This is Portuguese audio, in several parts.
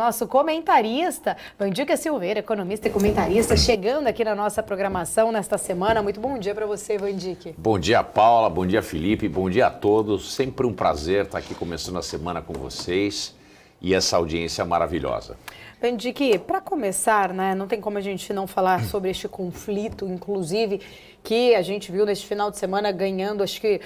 Nosso comentarista, Vandica Silveira, economista e comentarista, chegando aqui na nossa programação nesta semana. Muito bom dia para você, Vandica. Bom dia, Paula. Bom dia, Felipe. Bom dia a todos. Sempre um prazer estar aqui começando a semana com vocês e essa audiência maravilhosa. Vandica, para começar, né, não tem como a gente não falar sobre este conflito, inclusive, que a gente viu neste final de semana ganhando, acho que,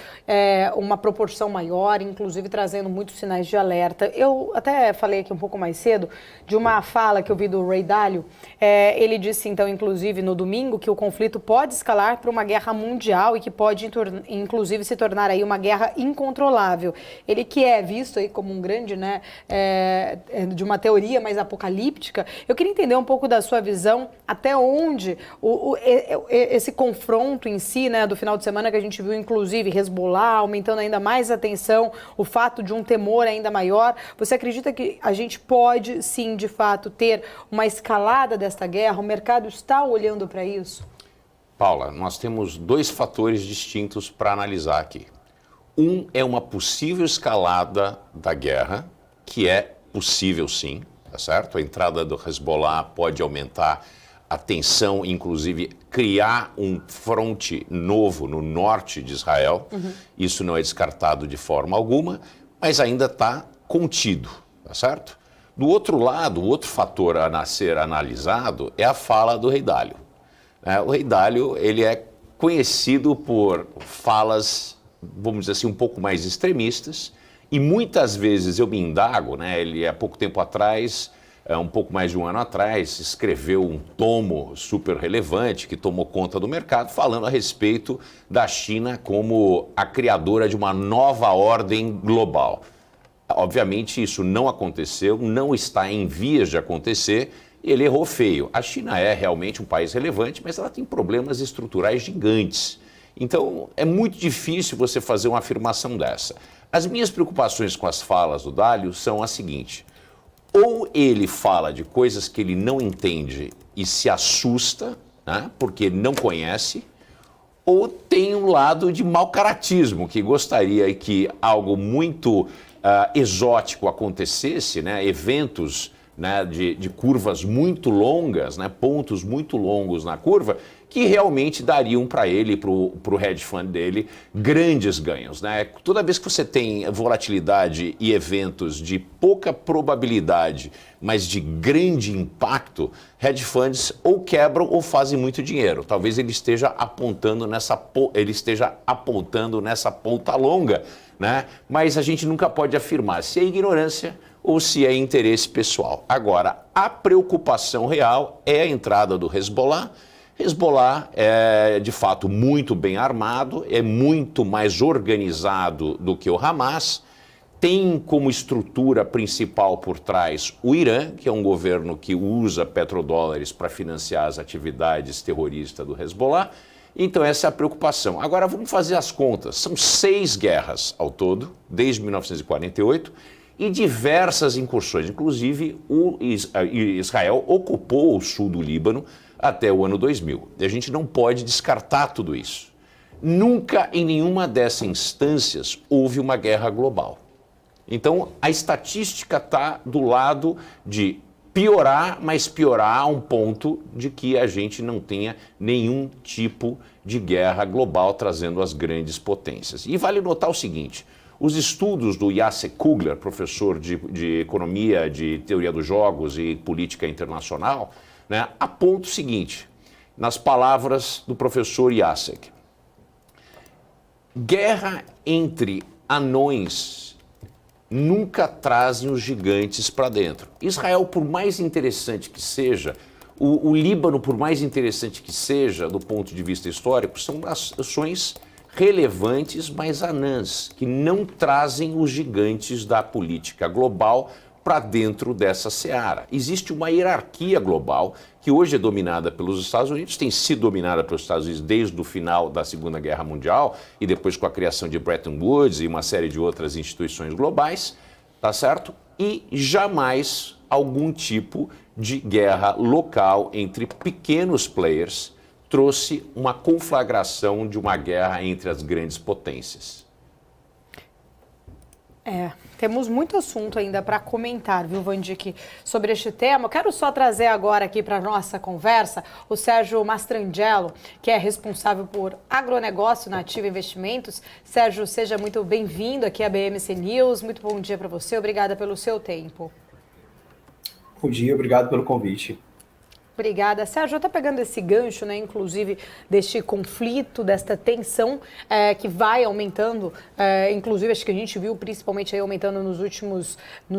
uma proporção maior, inclusive trazendo muitos sinais de alerta. Eu até falei aqui um pouco mais cedo de uma fala que eu vi do Ray Dalio. Ele disse, então, inclusive, no domingo, que o conflito pode escalar para uma guerra mundial e que pode, inclusive, se tornar aí uma guerra incontrolável. Ele que é visto aí como um grande, né, de uma teoria mais apocalíptica. Eu queria entender um pouco da sua visão, até onde esse confronto em si, né, do final de semana que a gente viu, inclusive, Hezbollah aumentando ainda mais a tensão, o fato de um temor ainda maior. Você acredita que a gente pode, sim, de fato, ter uma escalada desta guerra? O mercado está olhando para isso? Paula, nós temos dois fatores distintos para analisar aqui. Um é uma possível escalada da guerra, que é possível sim, tá certo? A entrada do Hezbollah pode aumentar a tensão, inclusive criar um fronte novo no norte de Israel. Isso não é descartado de forma alguma, mas ainda está contido, tá certo? Do outro lado, o outro fator a ser analisado é a fala do Ray Dalio. O Ray Dalio, ele é conhecido por falas, vamos dizer assim, um pouco mais extremistas, e muitas vezes eu me indago, né? Ele há pouco tempo atrás, um pouco mais de um ano atrás, escreveu um tomo super relevante que tomou conta do mercado, falando a respeito da China como a criadora de uma nova ordem global. Obviamente isso não aconteceu, não está em vias de acontecer, e ele errou feio. A China é realmente um país relevante, mas ela tem problemas estruturais gigantes. Então é muito difícil você fazer uma afirmação dessa. As minhas preocupações com as falas do Dalio são as seguintes: ou ele fala de coisas que ele não entende e se assusta, né, porque não conhece, ou tem um lado de mau caratismo, que gostaria que algo muito exótico acontecesse, né, eventos, né, de curvas muito longas, né, pontos muito longos na curva, que realmente dariam para ele, para o hedge fund dele, grandes ganhos, né? Toda vez que você tem volatilidade e eventos de pouca probabilidade, mas de grande impacto, hedge funds ou quebram ou fazem muito dinheiro. Talvez ele esteja apontando nessa ponta longa, né? Mas a gente nunca pode afirmar se é ignorância ou se é interesse pessoal. Agora, a preocupação real é a entrada do Hezbollah. Hezbollah é, de fato, muito bem armado, é muito mais organizado do que o Hamas, tem como estrutura principal por trás o Irã, que é um governo que usa petrodólares para financiar as atividades terroristas do Hezbollah. Então essa é a preocupação. Agora vamos fazer as contas. São 6 guerras ao todo, desde 1948, e diversas incursões. Inclusive, Israel ocupou o sul do Líbano até o ano 2000. E a gente não pode descartar tudo isso. Nunca em nenhuma dessas instâncias houve uma guerra global. Então, a estatística está do lado de piorar, mas piorar a um ponto de que a gente não tenha nenhum tipo de guerra global trazendo as grandes potências. E vale notar o seguinte: os estudos do Jacek Kugler, professor de economia, de teoria dos jogos e política internacional, né, apontam o seguinte, nas palavras do professor Jacek: guerra entre anões nunca trazem os gigantes para dentro. Israel, por mais interessante que seja, o Líbano, por mais interessante que seja, do ponto de vista histórico, são nações relevantes, mas anãs, que não trazem os gigantes da política global para dentro dessa seara. Existe uma hierarquia global que hoje é dominada pelos Estados Unidos, tem sido dominada pelos Estados Unidos desde o final da Segunda Guerra Mundial e depois com a criação de Bretton Woods e uma série de outras instituições globais, tá certo? E jamais algum tipo de guerra local entre pequenos players trouxe uma conflagração de uma guerra entre as grandes potências. Temos muito assunto ainda para comentar, viu, Vandic, sobre este tema. Eu quero só trazer agora aqui para a nossa conversa o Sérgio Mastrangelo, que é responsável por agronegócio na Ativa Investimentos. Sérgio, seja muito bem-vindo aqui à BMC News. Muito bom dia para você. Obrigada pelo seu tempo. Bom dia, obrigado pelo convite. Obrigada. Sérgio, eu estou pegando esse gancho, né, inclusive, deste conflito, desta tensão que vai aumentando, inclusive acho que a gente viu principalmente aí aumentando nos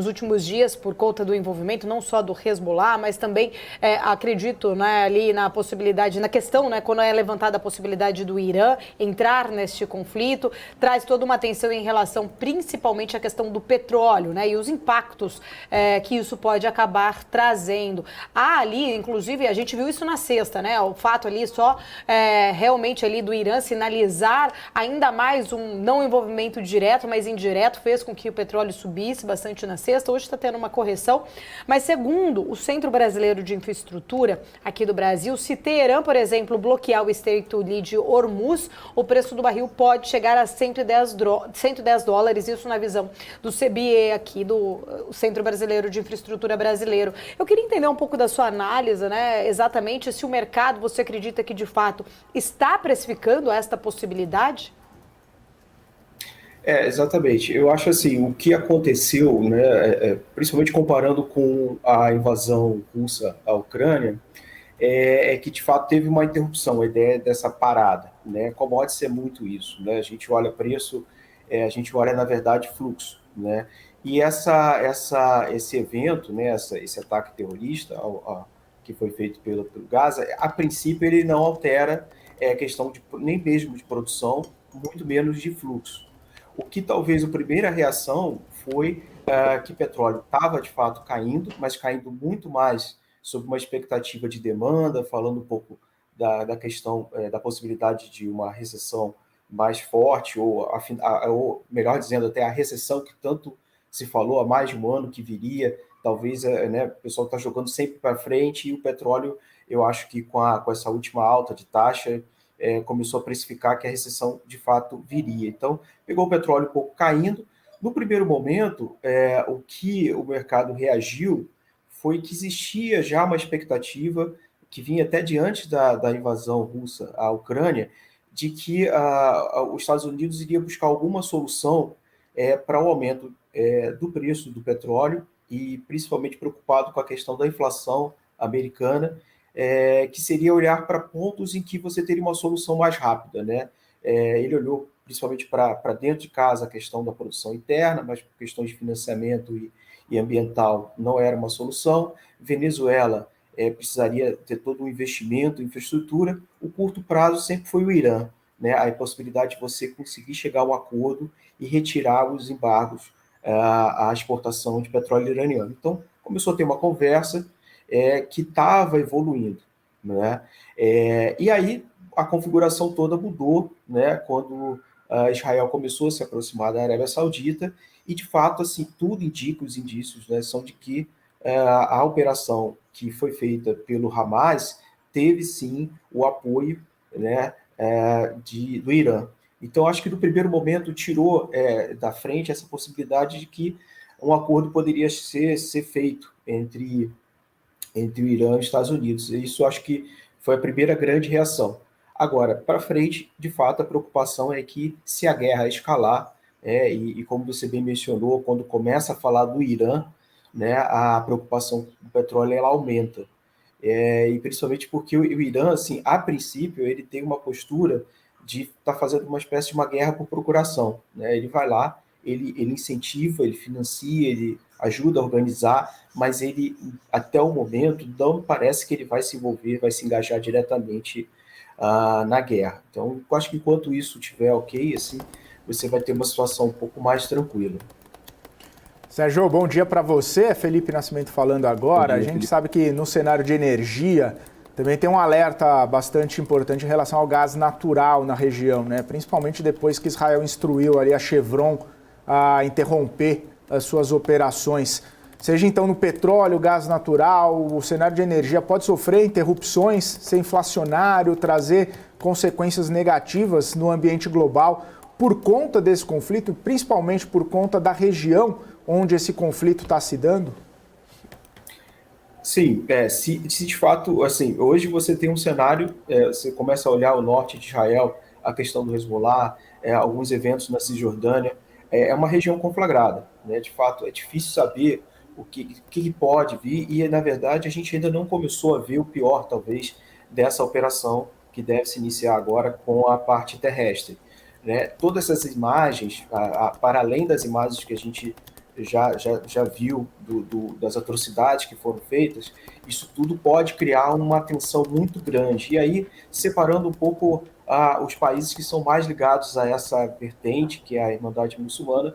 últimos dias por conta do envolvimento, não só do Hezbollah, mas também acredito, né, ali na possibilidade, na questão, né, quando é levantada a possibilidade do Irã entrar neste conflito, traz toda uma tensão em relação principalmente à questão do petróleo, né, e os impactos que isso pode acabar trazendo. Há ali, inclusive, a gente viu isso na sexta, né? O fato ali só realmente ali do Irã sinalizar ainda mais um não envolvimento direto, mas indireto, fez com que o petróleo subisse bastante na sexta. Hoje está tendo uma correção. Mas segundo o Centro Brasileiro de Infraestrutura aqui do Brasil, se Teherã, por exemplo, bloquear o estreito de Hormuz, o preço do barril pode chegar a 110 dólares, isso na visão do CBE aqui, do Centro Brasileiro de Infraestrutura brasileiro. Eu queria entender um pouco da sua análise, né? Exatamente se o mercado, você acredita que de fato está precificando esta possibilidade? Exatamente. Eu acho assim, o que aconteceu, né, principalmente comparando com a invasão russa à Ucrânia, é que de fato teve uma interrupção, a ideia dessa parada, né? Commodities é muito isso, né? A gente olha preço, a gente olha na verdade fluxo, né? E esse evento, né, esse ataque terrorista que foi feito pelo Gaza, a princípio ele não altera a questão nem mesmo de produção, muito menos de fluxo. O que talvez a primeira reação foi que o petróleo estava de fato caindo, mas caindo muito mais sob uma expectativa de demanda, falando um pouco da questão da possibilidade de uma recessão mais forte, ou melhor dizendo, até a recessão que tanto se falou há mais de um ano que viria. Talvez né, o pessoal está jogando sempre para frente, e o petróleo, eu acho que com essa última alta de taxa, começou a precificar que a recessão de fato viria. Então, pegou o petróleo um pouco caindo. No primeiro momento, o que o mercado reagiu foi que existia já uma expectativa, que vinha até de antes da invasão russa à Ucrânia, de que os Estados Unidos iria buscar alguma solução para o aumento do preço do petróleo, e principalmente preocupado com a questão da inflação americana, que seria olhar para pontos em que você teria uma solução mais rápida, né? Ele olhou principalmente para dentro de casa a questão da produção interna, mas por questões de financiamento e ambiental não era uma solução. Venezuela precisaria ter todo um investimento em infraestrutura. O curto prazo sempre foi o Irã, né? A possibilidade de você conseguir chegar a um acordo e retirar os embargos à exportação de petróleo iraniano. Então, começou a ter uma conversa que estava evoluindo, né? E aí a configuração toda mudou, né, quando Israel começou a se aproximar da Arábia Saudita, e de fato, assim, tudo indica, os indícios, né, são de que a operação que foi feita pelo Hamas teve sim o apoio, né, do Irã. Então, acho que no primeiro momento tirou da frente essa possibilidade de que um acordo poderia ser feito entre o Irã e os Estados Unidos. Isso acho que foi a primeira grande reação. Agora, para frente, de fato, a preocupação é que se a guerra escalar, e como você bem mencionou, quando começa a falar do Irã, né, a preocupação do petróleo ela aumenta. E principalmente porque o Irã, assim, a princípio, ele tem uma postura de estar fazendo uma espécie de uma guerra por procuração, né? Ele vai lá, ele incentiva, ele financia, ele ajuda a organizar, mas ele, até o momento, não parece que ele vai se envolver, vai se engajar diretamente na guerra. Então, eu acho que enquanto isso estiver ok, assim, você vai ter uma situação um pouco mais tranquila. Sérgio, bom dia para você. Felipe Nascimento falando agora. Dia, a gente Felipe. sabe que no cenário de energia também tem um alerta bastante importante em relação ao gás natural na região, né? Principalmente depois que Israel instruiu ali a Chevron a interromper as suas operações. Seja então no petróleo, gás natural, o cenário de energia pode sofrer interrupções, ser inflacionário, trazer consequências negativas no ambiente global. por conta desse conflito, principalmente por conta da região onde esse conflito está se dando? Sim, se de fato, assim, hoje você tem um cenário, você começa a olhar o norte de Israel, a questão do Hezbollah, alguns eventos na Cisjordânia, é uma região conflagrada, né? De fato, é difícil saber o que pode vir e, na verdade, a gente ainda não começou a ver o pior, talvez, dessa operação que deve se iniciar agora com a parte terrestre, né? Todas essas imagens, para além das imagens que a gente já viu das atrocidades que foram feitas, isso tudo pode criar uma tensão muito grande. E aí, separando um pouco os países que são mais ligados a essa vertente, que é a Irmandade Muçulmana,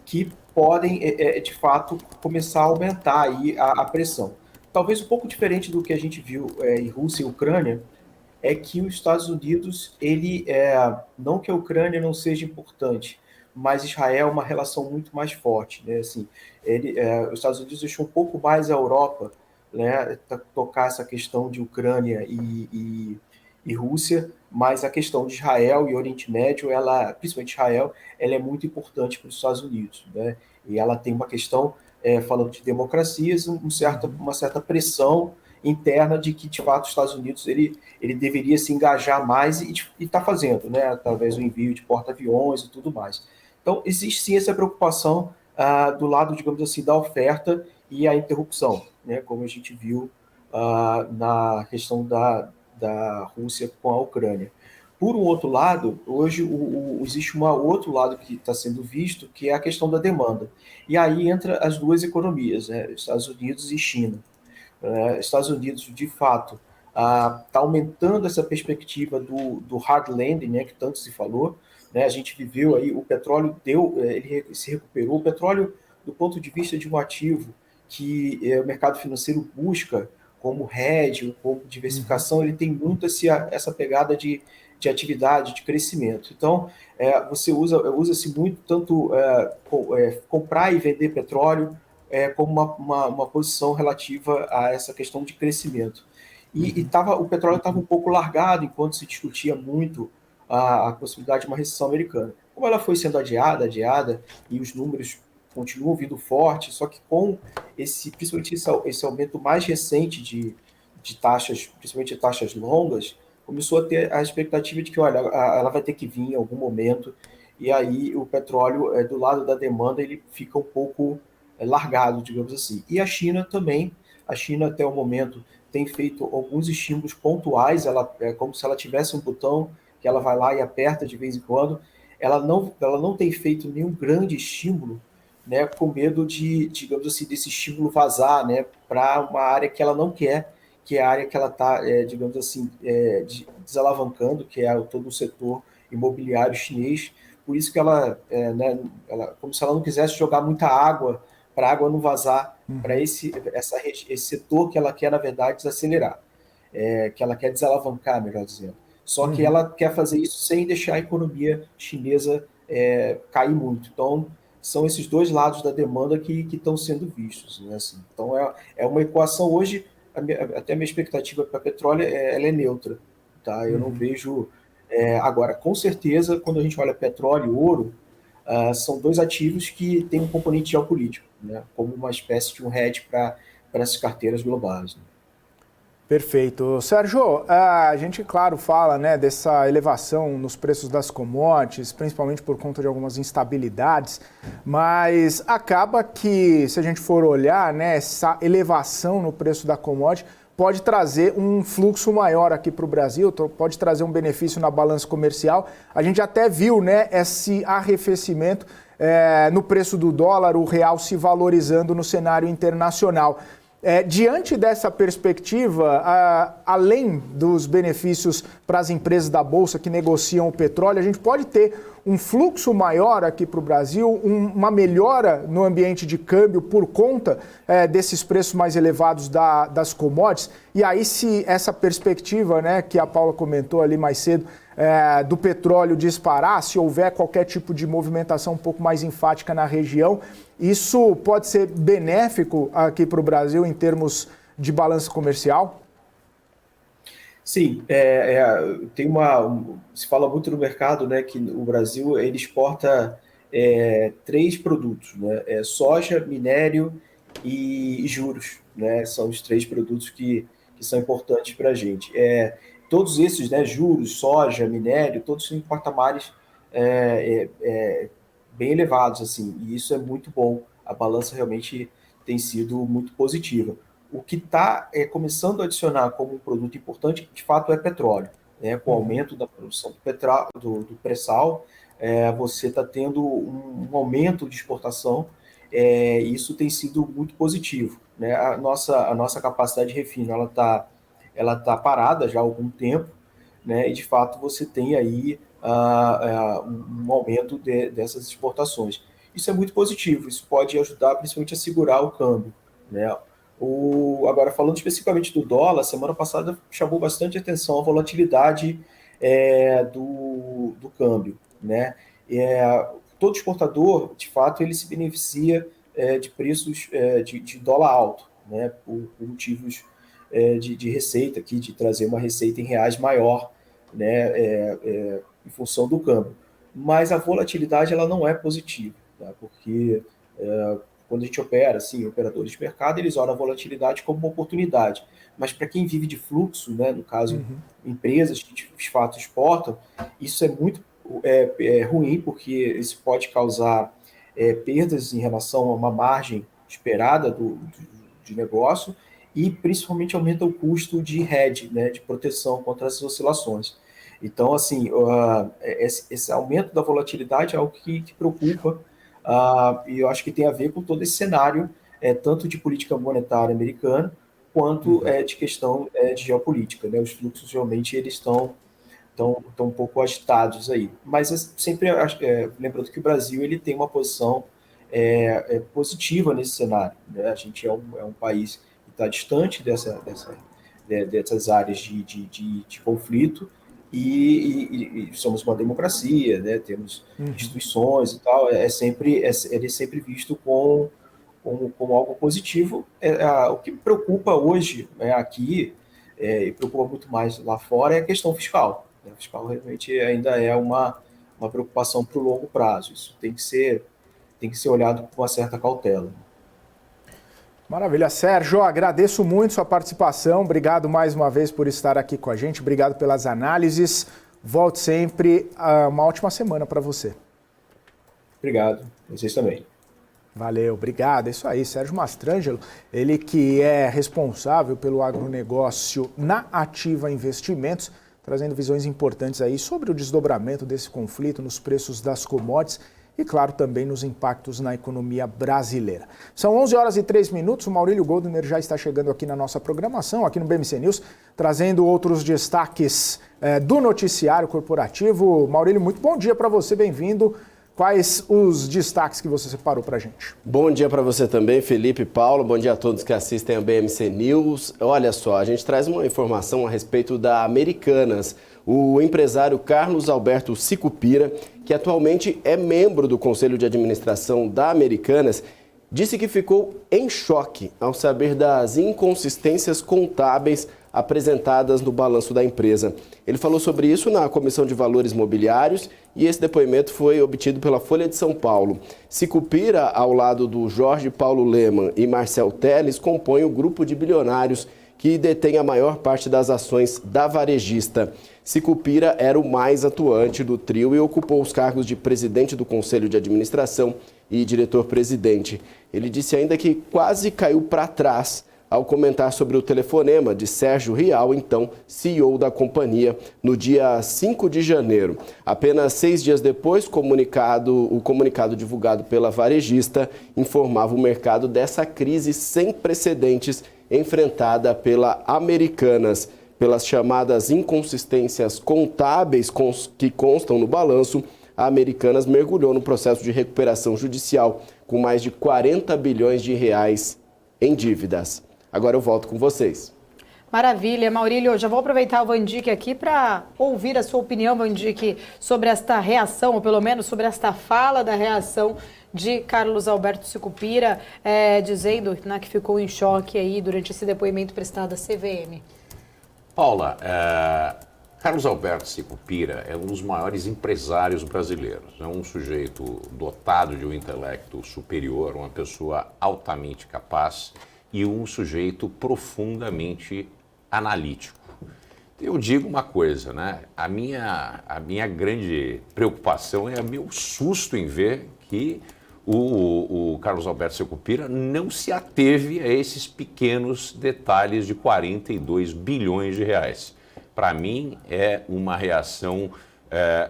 que podem, de fato, começar a aumentar aí a pressão. Talvez um pouco diferente do que a gente viu em Rússia e Ucrânia, é que os Estados Unidos, não que a Ucrânia não seja importante, mas Israel é uma relação muito mais forte, né? Assim, os Estados Unidos deixou um pouco mais a Europa, né, tocar essa questão de Ucrânia e Rússia, mas a questão de Israel e Oriente Médio, principalmente Israel, ela é muito importante para os Estados Unidos, né? E ela tem uma questão, falando de democracias, uma certa pressão interna de que, de fato, os Estados Unidos ele deveria se engajar mais e está fazendo, né, através do envio de porta-aviões e tudo mais. Então, existe sim essa preocupação do lado, digamos assim, da oferta e a interrupção, né, como a gente viu na questão da Rússia com a Ucrânia. Por um outro lado, hoje existe um outro lado que está sendo visto, que é a questão da demanda. E aí entra as duas economias, né, Estados Unidos e China. Estados Unidos, de fato, está aumentando essa perspectiva do hard landing, né, que tanto se falou, né? A gente viveu aí, o petróleo ele se recuperou. O petróleo, do ponto de vista de um ativo que o mercado financeiro busca como hedge, como diversificação, ele tem muito essa pegada de atividade, de crescimento. Então, usa-se muito tanto comprar e vender petróleo, como uma posição relativa a essa questão de crescimento. O petróleo estava um pouco largado enquanto se discutia muito a possibilidade de uma recessão americana. Como ela foi sendo adiada, e os números continuam vindo fortes, só que com principalmente esse aumento mais recente de taxas, principalmente taxas longas, começou a ter a expectativa de que, olha, ela vai ter que vir em algum momento, e aí o petróleo, do lado da demanda, ele fica um pouco largado, digamos assim. E a China também, até o momento, tem feito alguns estímulos pontuais, é como se ela tivesse um botão que ela vai lá e aperta de vez em quando. Ela não tem feito nenhum grande estímulo, né, com medo digamos assim, desse estímulo vazar, né, para uma área que ela não quer, que é a área que ela está, digamos assim, desalavancando, que é todo o setor imobiliário chinês. Por isso que ela, como se ela não quisesse jogar muita água, para a água não vazar para esse setor que ela quer, na verdade, desacelerar, que ela quer desalavancar, melhor dizendo. Só que ela quer fazer isso sem deixar a economia chinesa cair muito. Então, são esses dois lados da demanda que estão sendo vistos, né? Assim, então, é uma equação hoje, até a minha expectativa para petróleo, ela é neutra. Tá? Eu não vejo... agora, com certeza, quando a gente olha petróleo e ouro, são dois ativos que têm um componente geopolítico, né? Como uma espécie de um hedge para essas carteiras globais. Né? Perfeito. Sérgio, a gente, claro, fala, né, dessa elevação nos preços das commodities, principalmente por conta de algumas instabilidades, mas acaba que, se a gente for olhar, né, essa elevação no preço da commodity pode trazer um fluxo maior aqui para o Brasil, pode trazer um benefício na balança comercial. A gente até viu, né, esse arrefecimento no preço do dólar, o real se valorizando no cenário internacional. Diante dessa perspectiva, além dos benefícios para as empresas da Bolsa que negociam o petróleo, a gente pode ter um fluxo maior aqui para o Brasil, uma melhora no ambiente de câmbio por conta desses preços mais elevados das commodities. E aí, se essa perspectiva, né, que a Paula comentou ali mais cedo, do petróleo disparar, se houver qualquer tipo de movimentação um pouco mais enfática na região, isso pode ser benéfico aqui para o Brasil em termos de balança comercial? Sim, se fala muito no mercado, né, que o Brasil ele exporta 3 produtos, né, soja, minério e juros, né, são os 3 produtos que são importantes para a gente. Todos esses, né, juros, soja, minério, todos são em patamares bem elevados, assim, e isso é muito bom. A balança realmente tem sido muito positiva. O que está começando a adicionar como um produto importante, de fato, é petróleo. Né? Com o aumento da produção do pré-sal, você está tendo um aumento de exportação, e isso tem sido muito positivo. Né? A nossa capacidade de refino ela tá parada já há algum tempo, né? E de fato você tem aí um aumento dessas exportações. Isso é muito positivo, isso pode ajudar principalmente a segurar o câmbio. Né? Agora, falando especificamente do dólar, semana passada chamou bastante atenção a volatilidade do câmbio. Né? Todo exportador, de fato, ele se beneficia de preços de dólar alto, né? Por motivos de receita, aqui, de trazer uma receita em reais maior, né? Em função do câmbio. Mas a volatilidade ela não é positiva, tá? Porque quando a gente opera, assim, operadores de mercado, eles olham a volatilidade como uma oportunidade. Mas para quem vive de fluxo, né, no caso, empresas que de fato exportam, isso é muito ruim, porque isso pode causar perdas em relação a uma margem esperada de negócio e principalmente aumenta o custo de hedge, né, de proteção contra essas oscilações. Então, assim, esse aumento da volatilidade é algo que preocupa, e eu acho que tem a ver com todo esse cenário, tanto de política monetária americana, quanto de questão de geopolítica. Né? Os fluxos realmente eles estão um pouco agitados aí. Mas sempre lembrando que o Brasil ele tem uma posição positiva nesse cenário. Né? A gente é um país que está distante dessas áreas de conflito, e somos uma democracia, né? Temos instituições e tal, ele é sempre visto como algo positivo. O que me preocupa hoje aqui, e preocupa muito mais lá fora, é a questão fiscal. Né? O fiscal realmente ainda é uma preocupação para o longo prazo. Isso tem que ser olhado com uma certa cautela. Maravilha. Sérgio, agradeço muito sua participação. Obrigado mais uma vez por estar aqui com a gente. Obrigado pelas análises. Volte sempre. Uma ótima semana para você. Obrigado. Vocês também. Valeu, obrigado. É isso aí, Sérgio Mastrangelo, ele que é responsável pelo agronegócio na Ativa Investimentos, trazendo visões importantes aí sobre o desdobramento desse conflito nos preços das commodities e, claro, também nos impactos na economia brasileira. São 11h03, o Maurílio Goldner já está chegando aqui na nossa programação, aqui no BMC News, trazendo outros destaques do noticiário corporativo. Maurílio, muito bom dia para você, bem-vindo. Quais os destaques que você separou para a gente? Bom dia para você também, Felipe, Paulo. Bom dia a todos que assistem a BMC News. Olha só, a gente traz uma informação a respeito da Americanas. O empresário Carlos Alberto Sicupira, que atualmente é membro do Conselho de Administração da Americanas, disse que ficou em choque ao saber das inconsistências contábeis apresentadas no balanço da empresa. Ele falou sobre isso na Comissão de Valores Mobiliários e esse depoimento foi obtido pela Folha de São Paulo. Sicupira, ao lado do Jorge Paulo Lemann e Marcel Teles, compõe o grupo de bilionários que detém a maior parte das ações da varejista. Sicupira era o mais atuante do trio e ocupou os cargos de presidente do Conselho de Administração e diretor-presidente. Ele disse ainda que quase caiu para trás ao comentar sobre o telefonema de Sérgio Rial, então CEO da companhia, no dia 5 de janeiro. Apenas 6 dias depois, o comunicado divulgado pela varejista informava o mercado dessa crise sem precedentes enfrentada pela Americanas. Pelas chamadas inconsistências contábeis que constam no balanço, a Americanas mergulhou no processo de recuperação judicial com mais de 40 bilhões de reais em dívidas. Agora eu volto com vocês. Maravilha, Maurílio. Já vou aproveitar o Vandique aqui para ouvir a sua opinião, Vandique, sobre esta reação, ou pelo menos sobre esta fala da reação de Carlos Alberto Sicupira, dizendo que ficou em choque aí durante esse depoimento prestado à CVM. Paula, Carlos Alberto Sicupira é um dos maiores empresários brasileiros. É um sujeito dotado de um intelecto superior, uma pessoa altamente capaz e um sujeito profundamente analítico. Eu digo uma coisa, né? A minha grande preocupação é o meu susto em ver que o Carlos Alberto Sicupira não se ateve a esses pequenos detalhes de 42 bilhões de reais. Para mim, é uma reação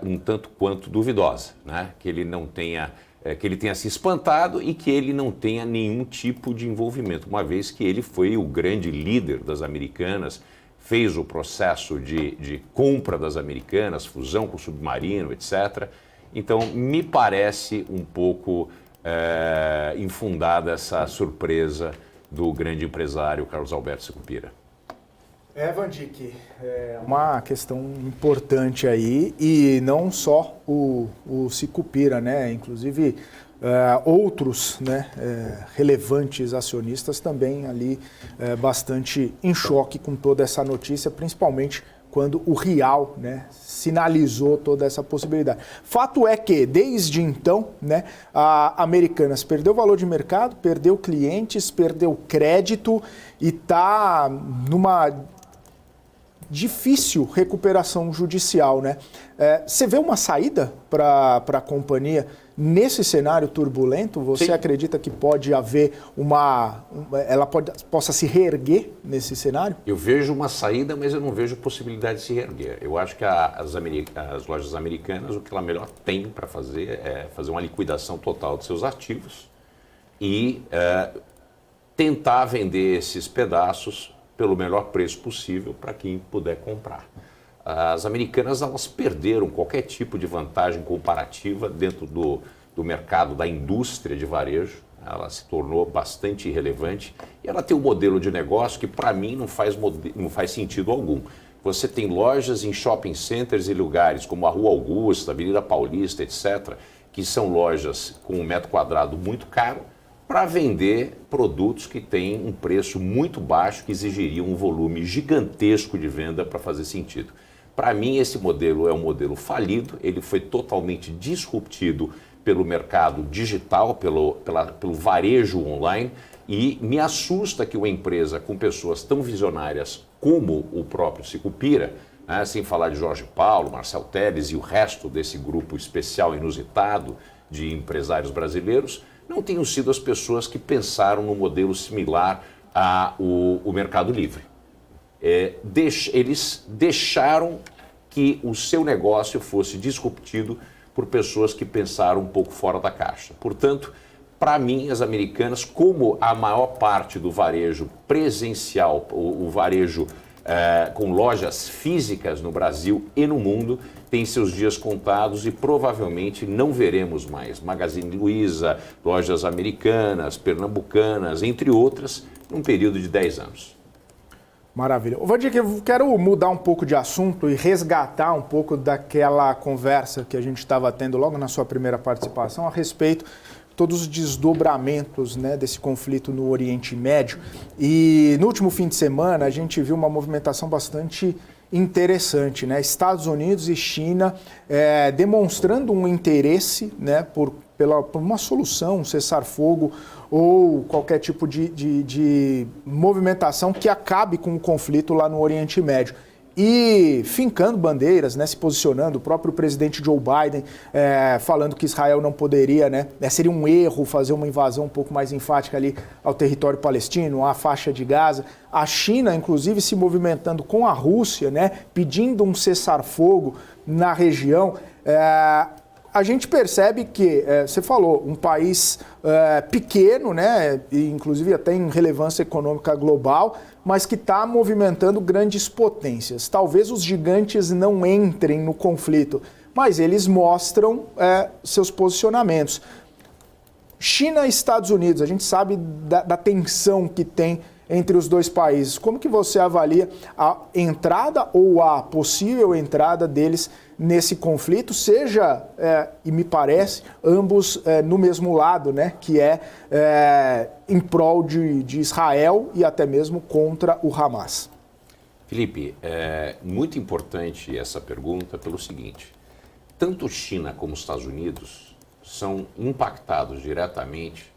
um tanto quanto duvidosa, né? Que ele não tenha, que ele tenha se espantado e que ele não tenha nenhum tipo de envolvimento, uma vez que ele foi o grande líder das Americanas, fez o processo de compra das Americanas, fusão com o Submarino, etc. Então, me parece um pouco infundada essa surpresa do grande empresário Carlos Alberto Sicupira. Van Dijk, é uma questão importante aí, e não só o Sicupira, né? Inclusive outros, né, relevantes acionistas também ali bastante em choque com toda essa notícia, principalmente quando o Real, né, sinalizou toda essa possibilidade. Fato é que, desde então, né, a Americanas perdeu valor de mercado, perdeu clientes, perdeu crédito e está numa difícil recuperação judicial, né? Você vê uma saída para a companhia nesse cenário turbulento? Você Sim. acredita que pode haver ela possa se reerguer nesse cenário? Eu vejo uma saída, mas eu não vejo possibilidade de se reerguer. Eu acho que as lojas americanas, o que ela melhor tem para fazer é fazer uma liquidação total de seus ativos e tentar vender esses pedaços pelo melhor preço possível para quem puder comprar. As Americanas, elas perderam qualquer tipo de vantagem comparativa dentro do mercado da indústria de varejo. Ela se tornou bastante irrelevante e ela tem um modelo de negócio que, para mim, não faz sentido algum. Você tem lojas em shopping centers e lugares como a Rua Augusta, Avenida Paulista, etc., que são lojas com um metro quadrado muito caro, para vender produtos que têm um preço muito baixo, que exigiriam um volume gigantesco de venda para fazer sentido. Para mim, esse modelo é um modelo falido, ele foi totalmente disruptido pelo mercado digital, pelo varejo online, e me assusta que uma empresa com pessoas tão visionárias como o próprio Sicupira, né, sem falar de Jorge Paulo, Marcel Telles e o resto desse grupo especial inusitado de empresários brasileiros, não tenham sido as pessoas que pensaram num modelo similar ao Mercado Livre. Eles deixaram que o seu negócio fosse disruptido por pessoas que pensaram um pouco fora da caixa. Portanto, para mim, as Americanas, como a maior parte do varejo presencial, o varejo com lojas físicas no Brasil e no mundo, tem seus dias contados e provavelmente não veremos mais Magazine Luiza, lojas americanas, pernambucanas, entre outras, num período de 10 anos. Maravilha. Van Dijk, eu quero mudar um pouco de assunto e resgatar um pouco daquela conversa que a gente estava tendo logo na sua primeira participação a respeito de todos os desdobramentos, né, desse conflito no Oriente Médio. E no último fim de semana a gente viu uma movimentação bastante interessante, né? Estados Unidos e China demonstrando um interesse, né, por uma solução, um cessar-fogo ou qualquer tipo de movimentação que acabe com o conflito lá no Oriente Médio. E fincando bandeiras, né, se posicionando, o próprio presidente Joe Biden falando que Israel não poderia, né, seria um erro fazer uma invasão um pouco mais enfática ali ao território palestino, à faixa de Gaza. A China, inclusive, se movimentando com a Rússia, né, pedindo um cessar-fogo na região. A gente percebe que, você falou, um país pequeno, né, e inclusive até em relevância econômica global, mas que está movimentando grandes potências. Talvez os gigantes não entrem no conflito, mas eles mostram seus posicionamentos. China e Estados Unidos, a gente sabe da tensão que tem entre os dois países. Como que você avalia a entrada ou a possível entrada deles nesse conflito, seja, e me parece, ambos no mesmo lado, né, que em prol de Israel e até mesmo contra o Hamas? Felipe, é muito importante essa pergunta pelo seguinte: tanto China como os Estados Unidos são impactados diretamente,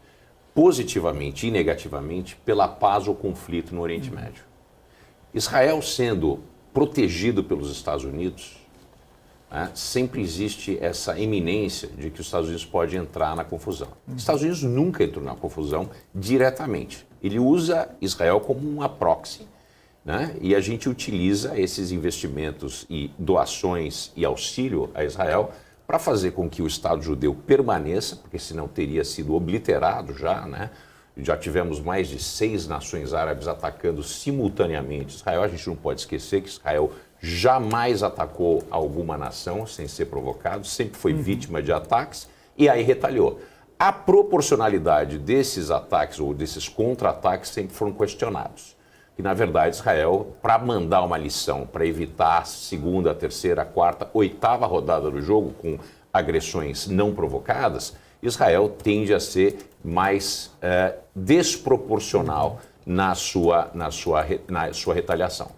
positivamente e negativamente, pela paz ou conflito no Oriente Médio. Israel sendo protegido pelos Estados Unidos, né, sempre existe essa iminência de que os Estados Unidos podem entrar na confusão. Os Estados Unidos nunca entrou na confusão diretamente. Ele usa Israel como uma proxy, né, e a gente utiliza esses investimentos e doações e auxílio a Israel para fazer com que o Estado judeu permaneça, porque senão teria sido obliterado já, né? Já tivemos mais de 6 nações árabes atacando simultaneamente Israel. A gente não pode esquecer que Israel jamais atacou alguma nação sem ser provocado, sempre foi vítima de ataques e aí retaliou. A proporcionalidade desses ataques ou desses contra-ataques sempre foram questionados. E, na verdade, Israel, para mandar uma lição, para evitar a segunda, terceira, quarta, oitava rodada do jogo com agressões não provocadas, Israel tende a ser mais desproporcional na sua retaliação.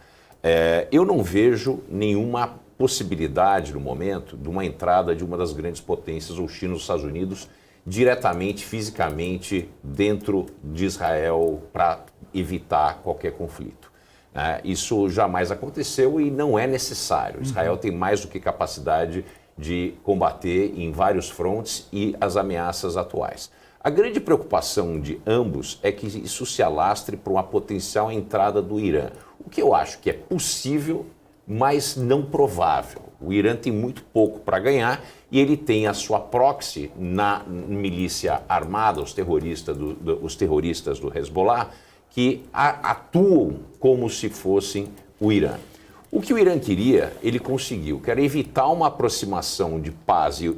Eu não vejo nenhuma possibilidade, no momento, de uma entrada de uma das grandes potências, ou China ou os Estados Unidos, diretamente, fisicamente, dentro de Israel para evitar qualquer conflito. Isso jamais aconteceu e não é necessário. Israel tem mais do que capacidade de combater em vários frontes e as ameaças atuais. A grande preocupação de ambos é que isso se alastre para uma potencial entrada do Irã, o que eu acho que é possível, mas não provável. O Irã tem muito pouco para ganhar e ele tem a sua proxy na milícia armada, os terroristas do Hezbollah, que atuam como se fossem o Irã. O que o Irã queria, ele conseguiu, que era evitar uma aproximação de paz e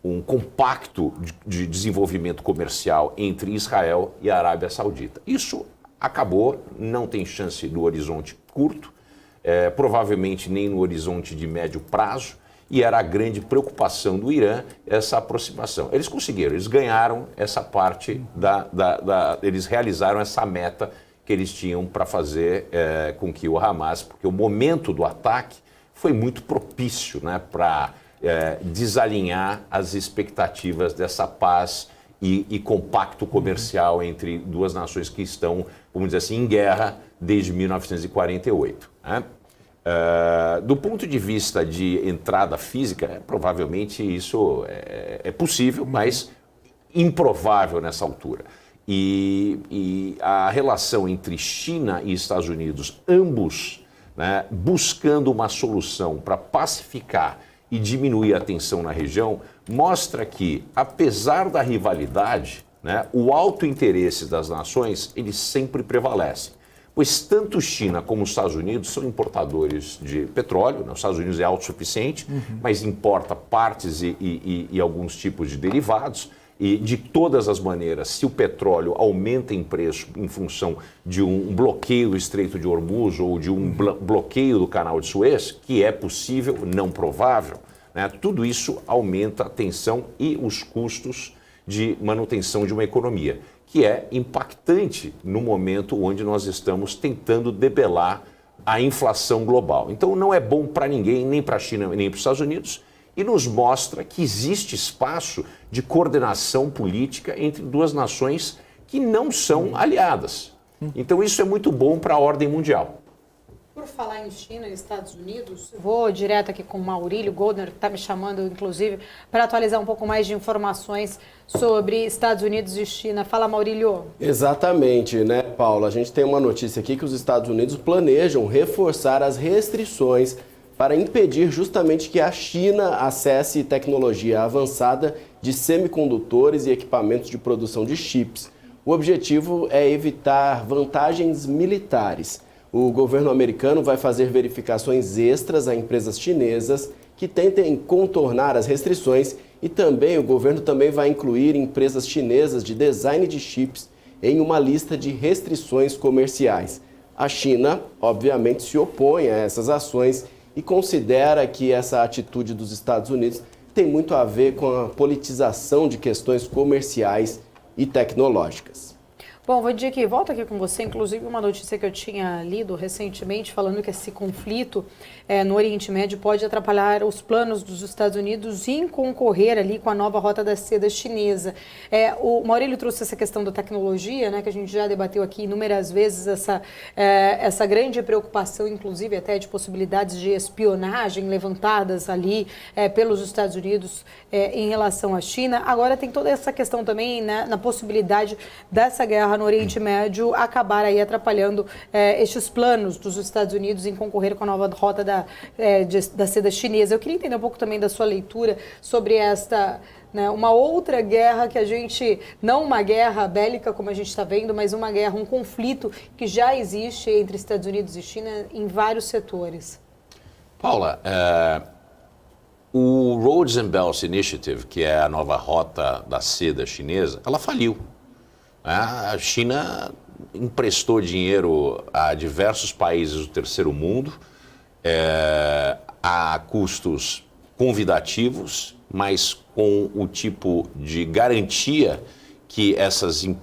um compacto de desenvolvimento comercial entre Israel e a Arábia Saudita. Isso acabou, não tem chance no horizonte curto, provavelmente nem no horizonte de médio prazo, e era a grande preocupação do Irã essa aproximação. Eles conseguiram, eles ganharam essa parte, eles realizaram essa meta que eles tinham para fazer com que o Hamas, porque o momento do ataque foi muito propício, né, para desalinhar as expectativas dessa paz e compacto comercial entre duas nações que estão, vamos dizer assim, em guerra desde 1948. Né? Do ponto de vista de entrada física, provavelmente isso é possível, mas improvável nessa altura. E a relação entre China e Estados Unidos, ambos, né, buscando uma solução para pacificar e diminuir a tensão na região, mostra que, apesar da rivalidade, né, o alto interesse das nações, eles sempre prevalecem. Pois tanto China como os Estados Unidos são importadores de petróleo, né? Os Estados Unidos é autossuficiente, mas importa partes e alguns tipos de derivados. E, de todas as maneiras, se o petróleo aumenta em preço em função de um bloqueio do Estreito de Hormuz ou de um bloqueio do Canal de Suez, que é possível, não provável, né? Tudo isso aumenta a tensão e os custos de manutenção de uma economia, que é impactante no momento onde nós estamos tentando debelar a inflação global. Então não é bom para ninguém, nem para a China, nem para os Estados Unidos, e nos mostra que existe espaço de coordenação política entre duas nações que não são aliadas. Então isso é muito bom para a ordem mundial. Por falar em China e Estados Unidos, vou direto aqui com o Maurílio Goldner, que está me chamando, inclusive, para atualizar um pouco mais de informações sobre Estados Unidos e China. Fala, Maurílio. Exatamente, né, Paula? A gente tem uma notícia aqui que os Estados Unidos planejam reforçar as restrições para impedir justamente que a China acesse tecnologia avançada de semicondutores e equipamentos de produção de chips. O objetivo é evitar vantagens militares. O governo americano vai fazer verificações extras a empresas chinesas que tentem contornar as restrições e também o governo também vai incluir empresas chinesas de design de chips em uma lista de restrições comerciais. A China, obviamente, se opõe a essas ações e considera que essa atitude dos Estados Unidos tem muito a ver com a politização de questões comerciais e tecnológicas. Bom, Vandir, volto aqui com você, inclusive uma notícia que eu tinha lido recentemente falando que esse conflito no Oriente Médio pode atrapalhar os planos dos Estados Unidos em concorrer ali com a nova rota da seda chinesa. O Maurílio trouxe essa questão da tecnologia, né, que a gente já debateu aqui inúmeras vezes, essa grande preocupação, inclusive até de possibilidades de espionagem levantadas ali pelos Estados Unidos em relação à China. Agora tem toda essa questão também, né, na possibilidade dessa guerra no Oriente Médio acabar aí atrapalhando estes planos dos Estados Unidos em concorrer com a nova rota da seda chinesa. Eu queria entender um pouco também da sua leitura sobre esta, né, uma outra guerra que a gente, não uma guerra bélica como a gente está vendo, mas uma guerra, um conflito que já existe entre Estados Unidos e China em vários setores. Paula, o Roads and Belts Initiative, que é a nova rota da seda chinesa, ela faliu. A China emprestou dinheiro a diversos países do terceiro mundo, a custos convidativos, mas com o tipo de garantia que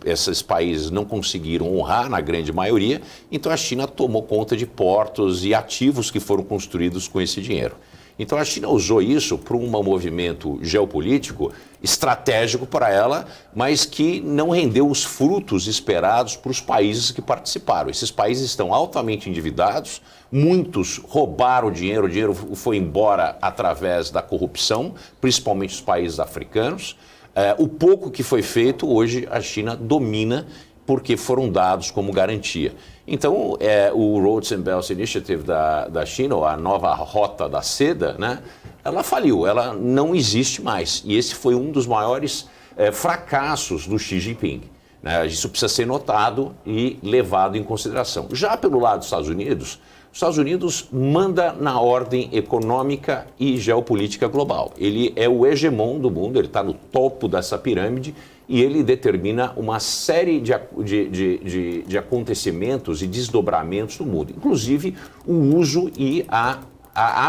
esses países não conseguiram honrar na grande maioria. Então a China tomou conta de portos e ativos que foram construídos com esse dinheiro. Então a China usou isso para um movimento geopolítico estratégico para ela, mas que não rendeu os frutos esperados para os países que participaram. Esses países estão altamente endividados, muitos roubaram o dinheiro foi embora através da corrupção, principalmente os países africanos. O pouco que foi feito, hoje a China domina porque foram dados como garantia. Então, o Roads and Belts Initiative da China, ou a nova rota da seda, né, ela faliu, ela não existe mais. E esse foi um dos maiores fracassos do Xi Jinping. Né? Isso precisa ser notado e levado em consideração. Já pelo lado dos Estados Unidos manda na ordem econômica e geopolítica global. Ele é o hegemon do mundo, ele está no topo dessa pirâmide e ele determina uma série de acontecimentos e desdobramentos no mundo, inclusive o uso e a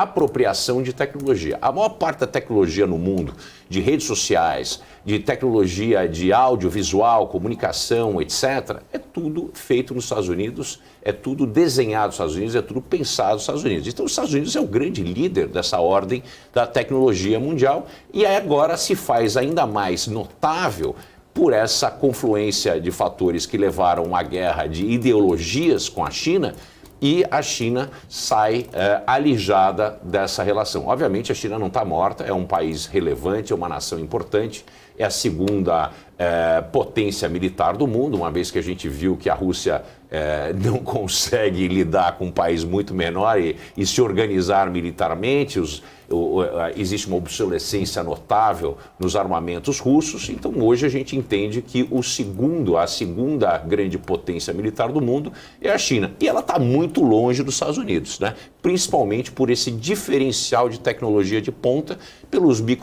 apropriação de tecnologia. A maior parte da tecnologia no mundo, de redes sociais, de tecnologia de audiovisual, comunicação, etc., é tudo feito nos Estados Unidos, é tudo desenhado nos Estados Unidos, é tudo pensado nos Estados Unidos. Então, os Estados Unidos é o grande líder dessa ordem da tecnologia mundial e agora se faz ainda mais notável por essa confluência de fatores que levaram à guerra de ideologias com a China, e a China sai alijada dessa relação. Obviamente, a China não está morta, é um país relevante, é uma nação importante, é a segunda potência militar do mundo, uma vez que a gente viu que a Rússia não consegue lidar com um país muito menor e se organizar militarmente. Existe uma obsolescência notável nos armamentos russos, então hoje a gente entende que a segunda grande potência militar do mundo é a China. E ela está muito longe dos Estados Unidos, né? Principalmente por esse diferencial de tecnologia de ponta, pelos